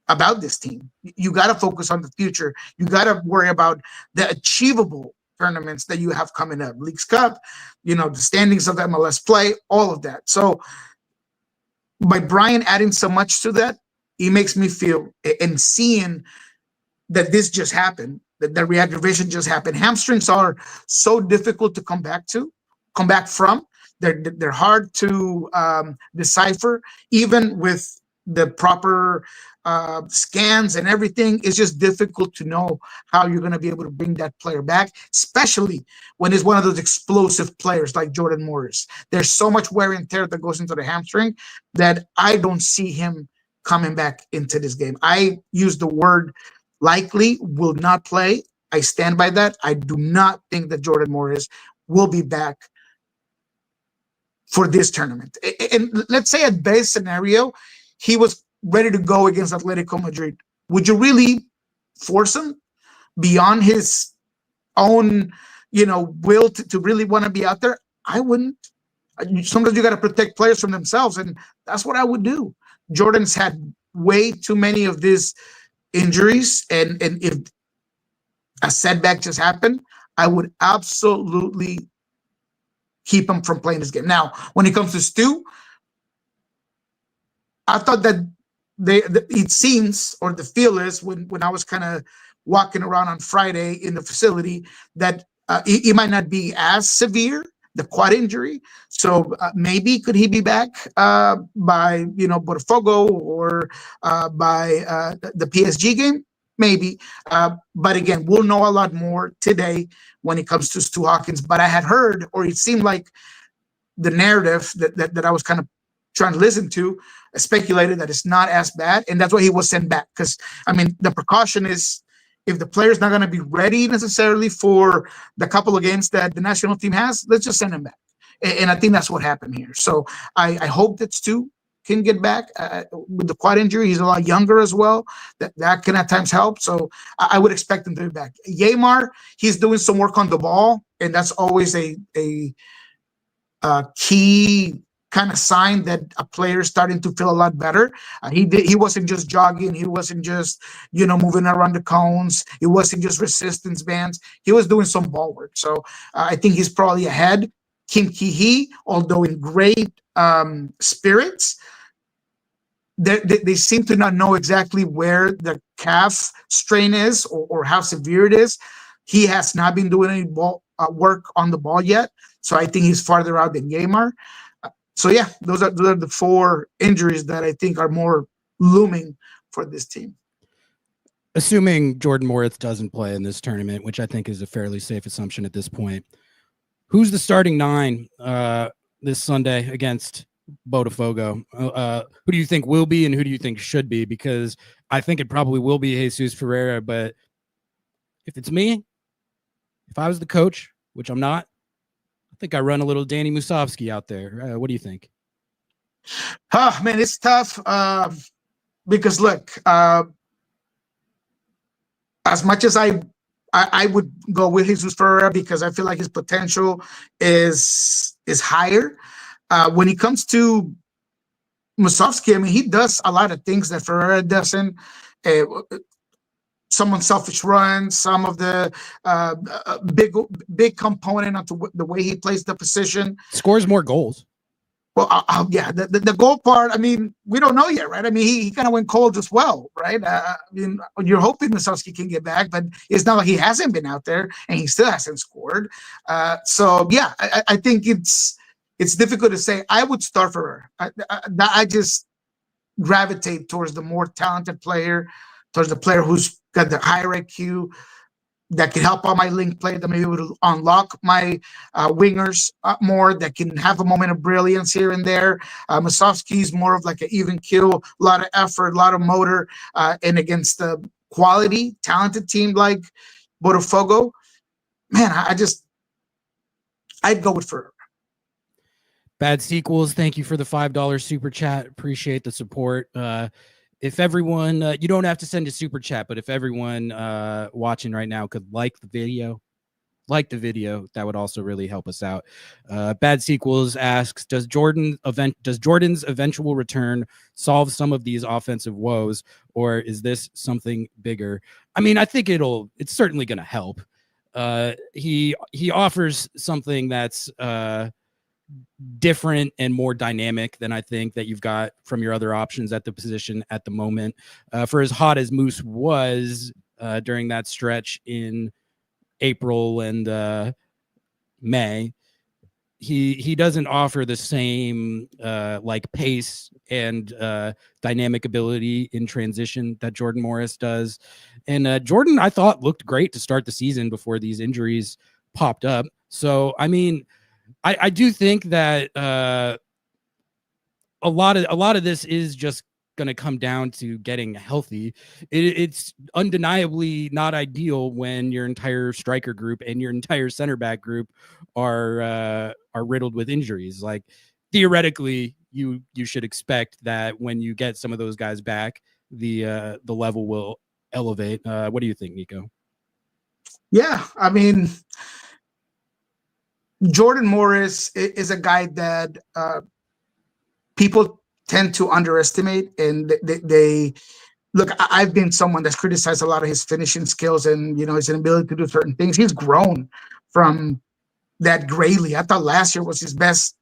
about this team. You got to focus on the future. You got to worry about the achievable tournaments that you have coming up, Leagues Cup, the standings of MLS play, all of that. So by Brian adding so much to that, he makes me feel, and seeing that this just happened, that the reactivation just happened. Hamstrings are so difficult to come back from. They're hard to decipher, even with the proper scans and everything. It's just difficult to know how you're going to be able to bring that player back, especially when it's one of those explosive players like Jordan Morris. There's so much wear and tear that goes into the hamstring that I don't see him coming back into this game. I use the word likely, will not play. I stand by that. I do not think that Jordan Morris will be back for this tournament. And let's say at base scenario, he was ready to go against Atletico Madrid. Would you really force him beyond his own, will to really want to be out there? I wouldn't. Sometimes you got to protect players from themselves, and that's what I would do. Jordan's had way too many of these injuries, and if a setback just happened, I would absolutely keep him from playing this game. Now, when it comes to Stu, I thought that it seems, or the feel is, when I was kind of walking around on Friday in the facility, that he might not be as severe, the quad injury. So maybe could he be back by Botafogo or by the PSG game? Maybe. But again, we'll know a lot more today when it comes to Stu Hawkins. But I had heard, or it seemed like the narrative that I was kind of trying to listen to speculated that it's not as bad, and that's why he was sent back. Because the precaution is, if the player's not going to be ready necessarily for the couple of games that the national team has, let's just send him back. And I think that's what happened here. So I hope that Stu can get back with the quad injury. He's a lot younger as well. That can at times help. So I would expect him to be back. Yeimar, he's doing some work on the ball, and that's always a key kind of sign that a player is starting to feel a lot better. He wasn't just jogging. He wasn't just, moving around the cones. It wasn't just resistance bands. He was doing some ball work. So I think he's probably ahead. Kim Ki-hee, although in great spirits, they seem to not know exactly where the calf strain is or how severe it is. He has not been doing any work on the ball yet. So I think he's farther out than Yeimar. So yeah, those are the four injuries that I think are more looming for this team. Assuming Jordan Morris doesn't play in this tournament, which I think is a fairly safe assumption at this point, who's the starting nine this Sunday against Botafogo? Who do you think will be, and who do you think should be? Because I think it probably will be Jesus Ferreira, but if it's me, if I was the coach, which I'm not, I think I run a little Danny Musovski out there. What do you think? Oh, man, it's tough because, look, as much as I would go with Jesus Ferreira because I feel like his potential is higher. When it comes to Musovski, he does a lot of things that Ferreira doesn't. Some unselfish runs, some of the big component onto the way he plays the position. Scores more goals. Well, yeah, the goal part, we don't know yet, right? He kind of went cold as well, right? You're hoping Musovski can get back, but it's not like he hasn't been out there and he still hasn't scored. So, yeah, I think it's difficult to say. I would start Ferreira. I just gravitate towards the more talented player, towards the player who's got the higher IQ, that can help on my link play, that may be able to unlock my wingers more, that can have a moment of brilliance here and there. Musovski is more of like an even kill, a lot of effort, a lot of motor, and against the quality, talented team like Botafogo, man, I'd go with Ferreira. Bad Sequels, thank you for the $5 super chat. Appreciate the support. If everyone, you don't have to send a super chat, but if everyone watching right now could like the video, like the video. That would also really help us out. Bad Sequels asks, does Jordan's eventual return solve some of these offensive woes, or is this something bigger? I mean, I think it's certainly going to help. He offers something that's different and more dynamic than I think that you've got from your other options at the position at the moment. For as hot as Moose was during that stretch in April and May, he doesn't offer the same like pace and dynamic ability in transition that Jordan Morris does. And Jordan, I thought, looked great to start the season before these injuries popped up. So, I mean, I do think that a lot of this is just going to come down to getting healthy. It's undeniably not ideal when your entire striker group and your entire center back group are riddled with injuries. Like, theoretically, you should expect that when you get some of those guys back, the level will elevate. What do you think, Nico? Yeah, I mean, Jordan Morris is a guy that people tend to underestimate, and they look. I've been someone that's criticized a lot of his finishing skills and his inability to do certain things. He's grown from that greatly. I thought last year was his best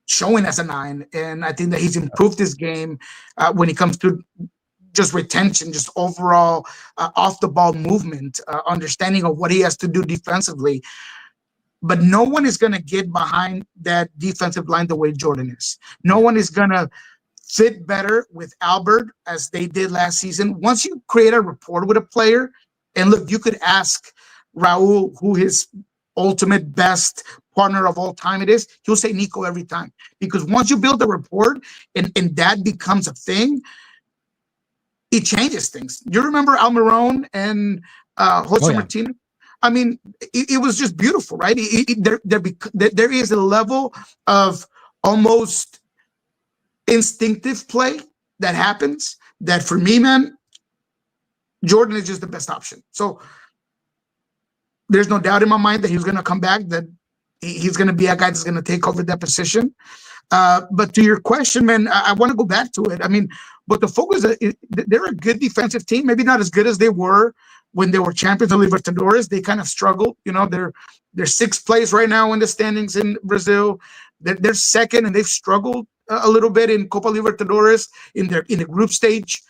showing as a 9, and I think that he's improved his game when it comes to just retention, just overall off the ball movement, understanding of what he has to do defensively. But no one is going to get behind that defensive line the way Jordan is. No one is going to fit better with Albert as they did last season. Once you create a rapport with a player, and look, you could ask Raul who his ultimate best partner of all time it is, he'll say Nico every time. Because once you build a rapport and that becomes a thing, it changes things. You remember Almiron and Jose Martinez? I mean, it was just beautiful, right? There is a level of almost instinctive play that happens that, for me, man, Jordan is just the best option. So there's no doubt in my mind that he's going to come back, that he's going to be a guy that's going to take over that position. But to your question, man, I want to go back to it. I mean, but the focus, they're a good defensive team, maybe not as good as they were when they were champions of Libertadores. They kind of struggled. They're 6th place right now in the standings in Brazil. They're second, and they've struggled a little bit in Copa Libertadores in the group stage.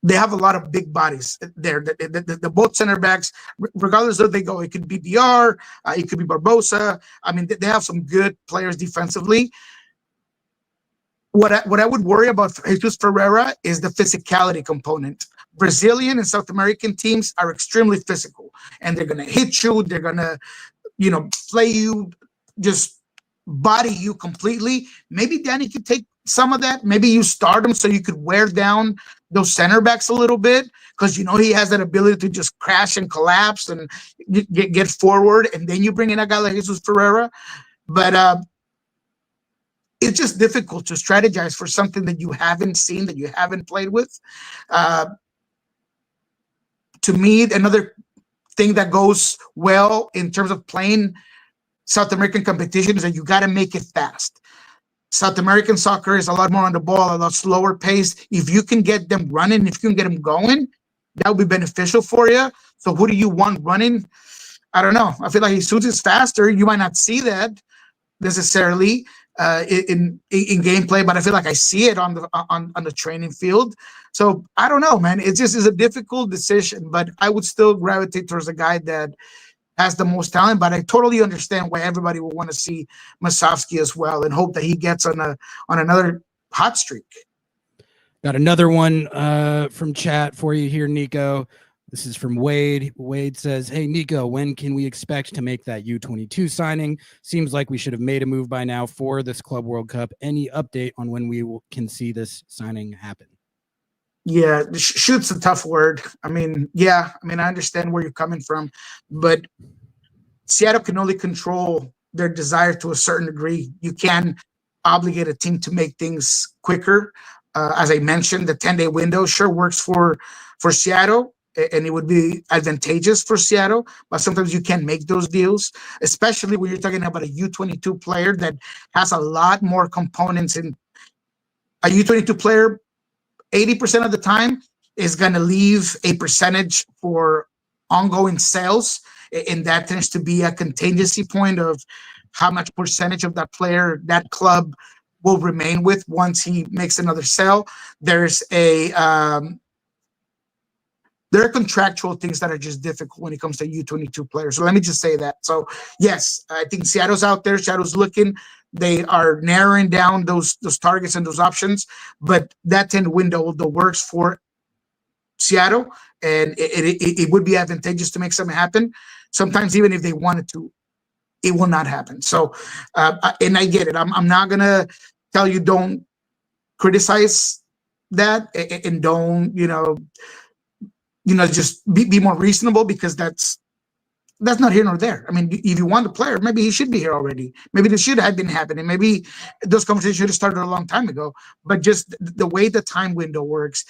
They have a lot of big bodies there. The both center backs, regardless of where they go, it could be DR, it could be Barbosa. I mean, they have some good players defensively. What I would worry about Jesus Ferreira is the physicality component. Brazilian and South American teams are extremely physical, and they're going to hit you. They're going to, play you, just body you completely. Maybe Danny could take some of that. Maybe you start him so you could wear down those center backs a little bit, because he has that ability to just crash and collapse and get forward, and then you bring in a guy like Jesus Ferreira. But it's just difficult to strategize for something that you haven't seen, that you haven't played with. To me, another thing that goes well in terms of playing South American competition is that you got to make it fast. South American soccer is a lot more on the ball, a lot slower pace. If you can get them running, if you can get them going, that would be beneficial for you. So who do you want running? I don't know. I feel like Jesus is faster. You might not see that necessarily in gameplay, but I feel like I see it on the training field. So I don't know, man. It just is a difficult decision, but I would still gravitate towards a guy that has the most talent. But I totally understand why everybody will want to see Masovsky as well, and hope that he gets on another hot streak. Got another one from chat for you here, Nico. This is from Wade. Wade says, hey, Nico, when can we expect to make that U22 signing? Seems like we should have made a move by now for this Club World Cup. Any update on when we can see this signing happen? Yeah, shoot's a tough word. I mean, I understand where you're coming from, but Seattle can only control their desire to a certain degree. You can obligate a team to make things quicker. As I mentioned, the 10-day window sure works for Seattle. and it would be advantageous for Seattle, but sometimes you can't make those deals, especially when you're talking about a U22 player that has a lot more components. In a U22 player, 80% of the time is going to leave a percentage for ongoing sales, and that tends to be a contingency point of how much percentage of that player that club will remain with once he makes another sale. There are contractual things that are just difficult when it comes to U22 players. So let me just say that. So yes, I think Seattle's out there. Seattle's looking. They are narrowing down those targets and those options. But that 10 window that works for Seattle, and it would be advantageous to make something happen. Sometimes even if they wanted to, it will not happen. So, and I get it. I'm not gonna tell you don't criticize that and don't just be more reasonable, because that's not here nor there. I mean, if you want the player, maybe he should be here already. Maybe this should have been happening. Maybe those conversations should have started a long time ago. But just the way the time window works,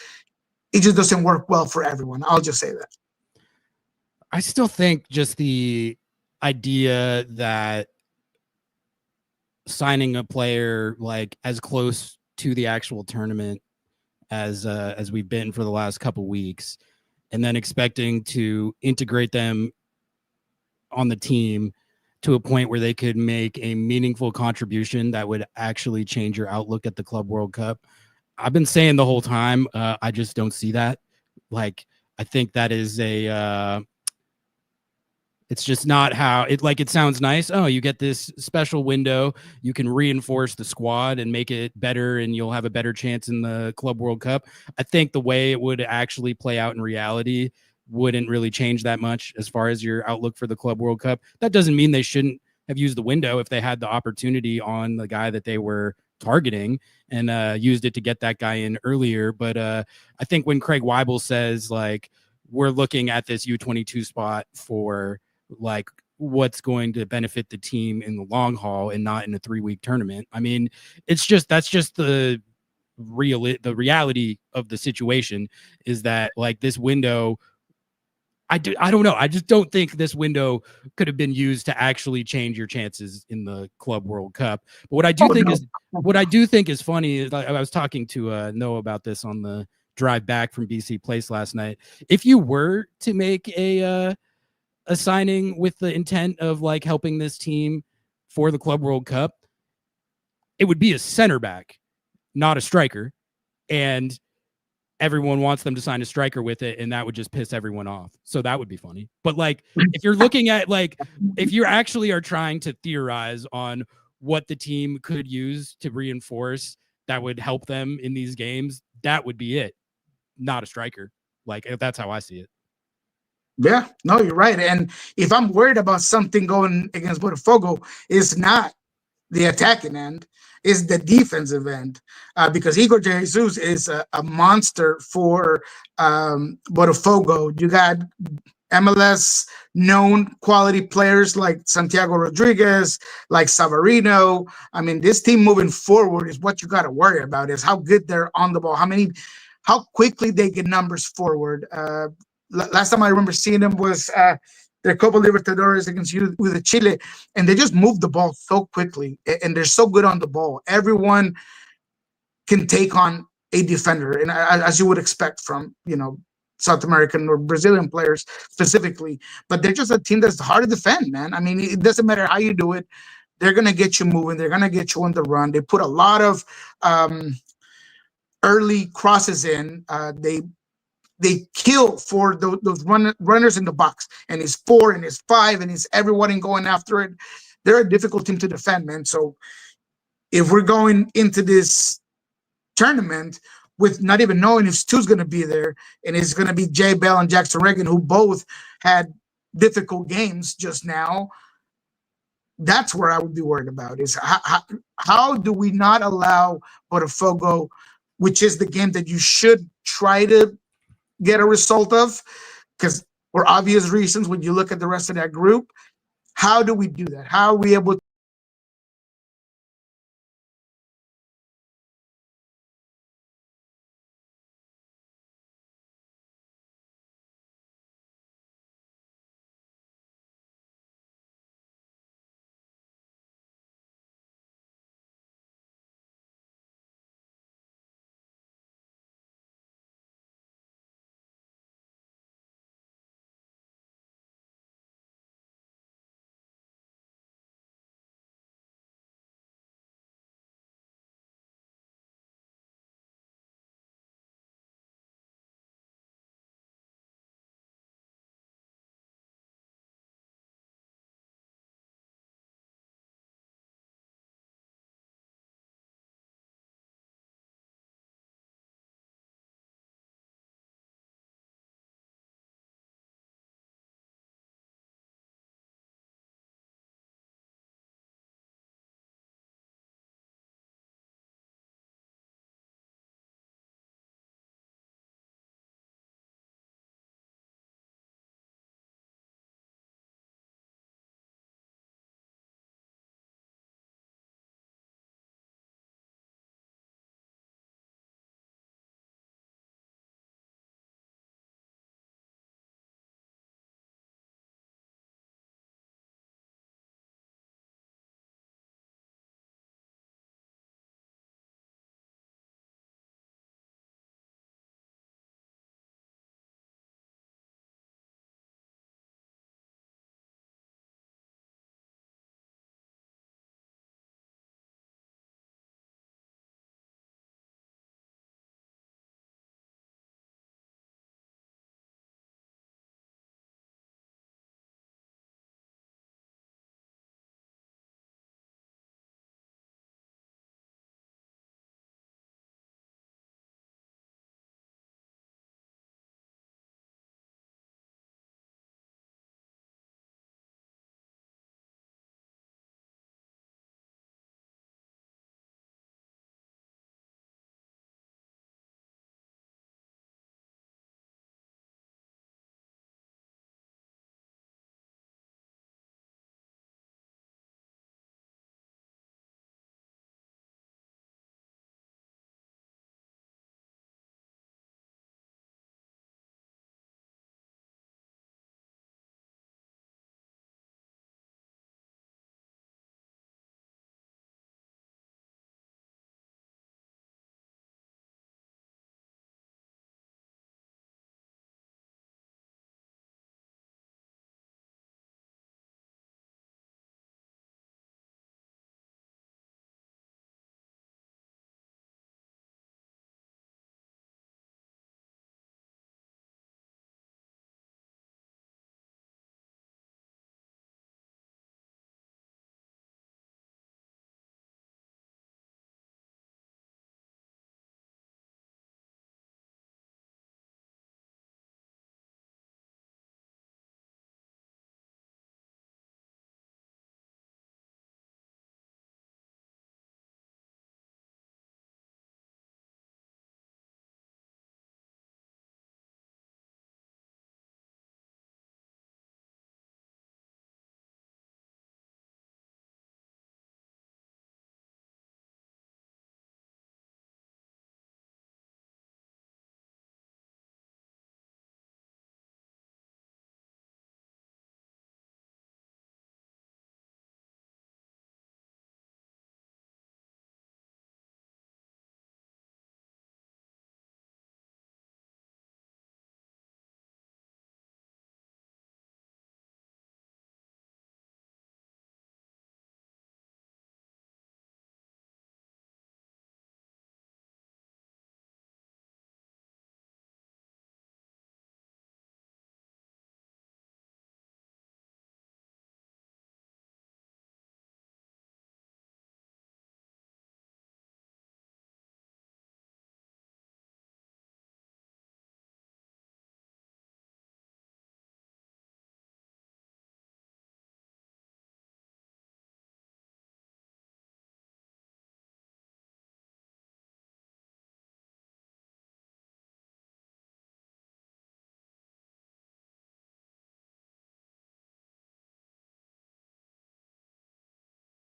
it just doesn't work well for everyone. I'll just say that. I still think just the idea that signing a player like as close to the actual tournament as we've been for the last couple weeks, and then expecting to integrate them on the team to a point where they could make a meaningful contribution that would actually change your outlook at the Club World Cup. I've been saying the whole time, I just don't see that. Like, I think that is it's just not how it sounds nice. Oh, you get this special window. You can reinforce the squad and make it better, and you'll have a better chance in the Club World Cup. I think the way it would actually play out in reality wouldn't really change that much as far as your outlook for the Club World Cup. That doesn't mean they shouldn't have used the window if they had the opportunity on the guy that they were targeting and used it to get that guy in earlier. But I think when Craig Weibel says, like, we're looking at this U22 spot for like what's going to benefit the team in the long haul and not in a 3-week tournament, I mean, that's just the reality of the situation, is that like this window, I don't know. I just don't think this window could have been used to actually change your chances in the Club World Cup. But what I do think is funny is, I was talking to Noah about this on the drive back from BC Place last night. If you were to make a signing with the intent of like helping this team for the Club World Cup, it would be a center back, not a striker. And everyone wants them to sign a striker with it, and that would just piss everyone off. So that would be funny. But like, if you're looking at like, if you actually are trying to theorize on what the team could use to reinforce that would help them in these games, that would be it, not a striker. Like, that's how I see it. Yeah, no, you're right. And if I'm worried about something going against Botafogo, it's not the attacking end, is the defensive end, because Igor Jesus is a monster for Botafogo. You got MLS known quality players like Santiago Rodriguez, like Savarino. I mean, this team moving forward is what you got to worry about, is how good they're on the ball, how quickly they get numbers forward. Last time I remember seeing them was their Copa Libertadores against with Chile, and they just move the ball so quickly, and they're so good on the ball. Everyone can take on a defender, and as you would expect from South American or Brazilian players specifically. But they're just a team that's hard to defend, man. I mean, it doesn't matter how you do it; they're gonna get you moving. They're gonna get you on the run. They put a lot of early crosses in. They kill for those runners in the box, and it's 4 and it's 5 and it's everyone going after it. They're a difficult team to defend, man. So if we're going into this tournament with not even knowing if Stu's going to be there, and it's going to be Jay Bell and Jackson Reagan, who both had difficult games just now, that's where I would be worried about, is how do we not allow Botafogo, which is the game that you should try to get a result of, because for obvious reasons, when you look at the rest of that group, how do we do that? How are we able